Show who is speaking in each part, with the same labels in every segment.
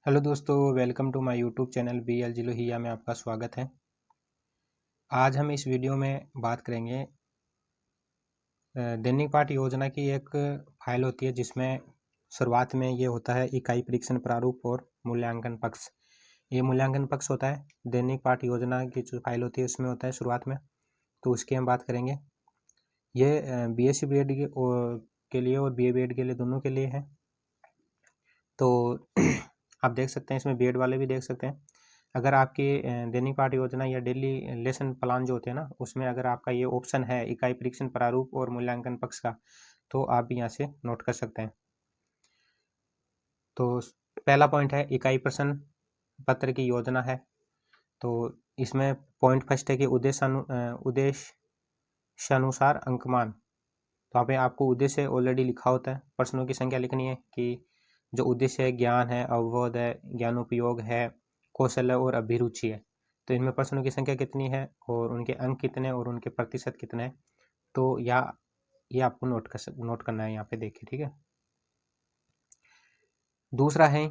Speaker 1: Hello दोस्तों, welcome to my YouTube channel BL Lohia में आपका स्वागत है। आज हम इस वीडियो में बात करेंगे दैनिक पाठ योजना की एक फाइल होती है जिसमें शुरुआत में ये होता है इकाई परीक्षण प्रारूप और मूल्यांकन पक्ष। ये मूल्यांकन पक्ष होता है, दैनिक पाठ योजना की जो फाइल होती है उसमें होता है शुरुआत में, तो उसकी हम बात करेंगे। ये BSc BEd के लिए और BA BEd के लिए दोनों के लिए है। तो आप देख सकते हैं, इसमें BEd वाले भी देख सकते हैं। अगर आपकी दैनिक पाठ योजना या डेली लेसन प्लान जो होते हैं ना, उसमें अगर आपका ये ऑप्शन है इकाई परीक्षण प्रारूप और मूल्यांकन पक्ष का, तो आप भी यहाँ से नोट कर सकते हैं। तो पहला पॉइंट है इकाई प्रश्न पत्र की योजना है। तो इसमें पॉइंट फर्स्ट है कि उद्देश्यानुसार अंकमान। तो यहाँ पे आपको उद्देश्य ऑलरेडी लिखा होता है, प्रश्नों की संख्या लिखनी है कि जो उद्देश्य है ज्ञान है, अवबोध है, ज्ञानोपयोग है, कौशल है और अभिरुचि है। तो इनमें प्रश्नों की संख्या कितनी है और उनके अंक कितने और उनके प्रतिशत कितने हैं, तो ये आपको नोट करना है यहाँ पे, देखिए, ठीक है। दूसरा है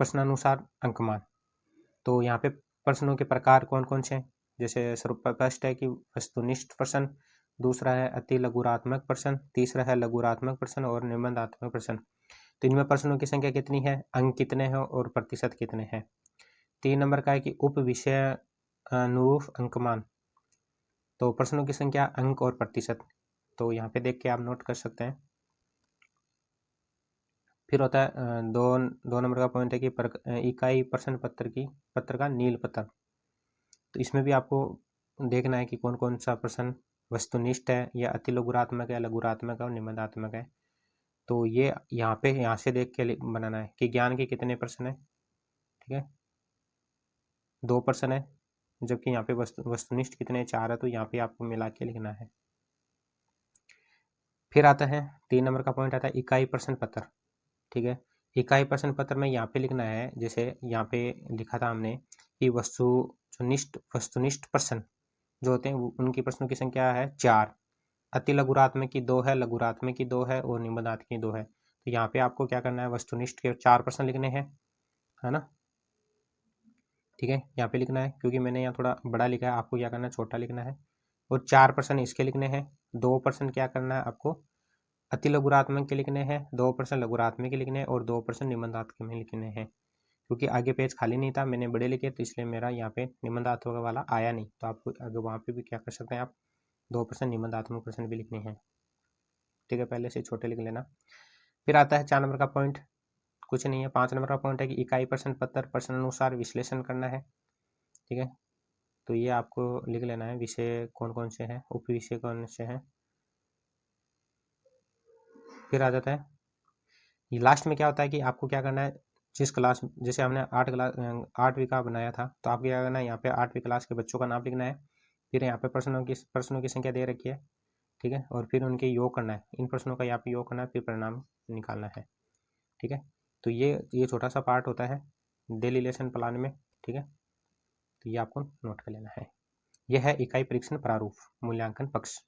Speaker 1: प्रश्नानुसार अंकमान। तो यहाँ पे प्रश्नों के प्रकार कौन कौन से हैं, जैसे फर्स्ट है कि वस्तुनिष्ठ प्रश्न, दूसरा है अति लघुरात्मक प्रश्न, तीसरा है लघुरात्मक प्रश्न और निबंधात्मक प्रश्न। तो इनमें प्रश्नों की संख्या कितनी है, अंक कितने हैं और प्रतिशत कितने हैं। 3 नंबर का है कि उप विषय अनुरूप अंकमान। तो प्रश्नों की संख्या, अंक और प्रतिशत, तो यहाँ पे देख के आप नोट कर सकते हैं। फिर होता है दो नंबर का पॉइंट है कि इकाई प्रश्न पत्र का नील पत्र। तो इसमें भी आपको देखना है कि कौन कौन सा प्रश्न वस्तुनिष्ठ है या अति लघुरात्मक है, लघुरात्मक है और निबंधात्मक है। तो ये यहाँ से देख के बनाना है कि ज्ञान के कितने प्रश्न है, ठीक है, 2 प्रश्न है, जबकि यहाँ पे वस्तुनिष्ठ कितने, 4 है, तो यहाँ पे आपको मिला के लिखना है। फिर आता है 3 नंबर का पॉइंट आता है इकाई प्रश्न पत्र, ठीक है। इकाई प्रश्न पत्र में यहाँ पे लिखना है, जैसे यहाँ पे लिखा था हमने कि वस्तुनिष्ठ प्रश्न जो होते हैं उनकी प्रश्नों की संख्या है 4, अति लघुरात्मक की 2 है, लघुरात्मक की 2 है और निबंधात्मक की 2 है। तो यहाँ पे आपको क्या करना है, वस्तुनिष्ठ के 4 प्रश्न लिखने हैं, है ना, ठीक है। यहाँ पे लिखना है, क्योंकि मैंने यहाँ थोड़ा बड़ा लिखा है, आपको क्या करना है, छोटा लिखना है। और 4 प्रश्न इसके लिखने हैं, 2 प्रश्न क्या करना है आपको, अति लघुरात्मक के लिखने हैं, 2 प्रश्न लघुरात्मक के लिखने हैं और 2 प्रश्न निबंधात्मक में लिखने हैं। क्योंकि आगे पेज खाली नहीं था, मैंने बड़े लिखे, तो इसलिए मेरा यहाँ पे निबंधात्मक वाला आया नहीं। तो आपको आगे वहाँ पे भी क्या कर सकते हैं, आप 2 प्रश्न निबंधात्मक प्रश्न भी लिखने हैं, ठीक है, पहले से छोटे लिख लेना। फिर आता है 4 नंबर का पॉइंट, कुछ नहीं है। 5 नंबर का पॉइंट है कि इकाई प्रश्न पत्र प्रश्नानुसार विश्लेषण करना है, ठीक है। तो ये आपको लिख लेना है, विषय कौन कौन से हैं, उप विषय कौन से हैं। फिर आ जाता है ये लास्ट में क्या होता है कि आपको क्या करना है, जिस क्लास, जैसे हमने 8वीं का बनाया था, तो आपको क्या करना है, यहाँ पे 8वीं क्लास के बच्चों का नाम लिखना है। फिर यहाँ पे प्रश्नों की संख्या दे रखी है, ठीक है, और फिर उनके योग करना है, इन प्रश्नों का यहाँ पे योग करना है, फिर परिणाम निकालना है, ठीक है। तो ये छोटा सा पार्ट होता है डेली लेसन प्लान में, ठीक है। तो ये आपको नोट कर लेना है। यह है इकाई परीक्षण प्रारूप मूल्यांकन पक्ष।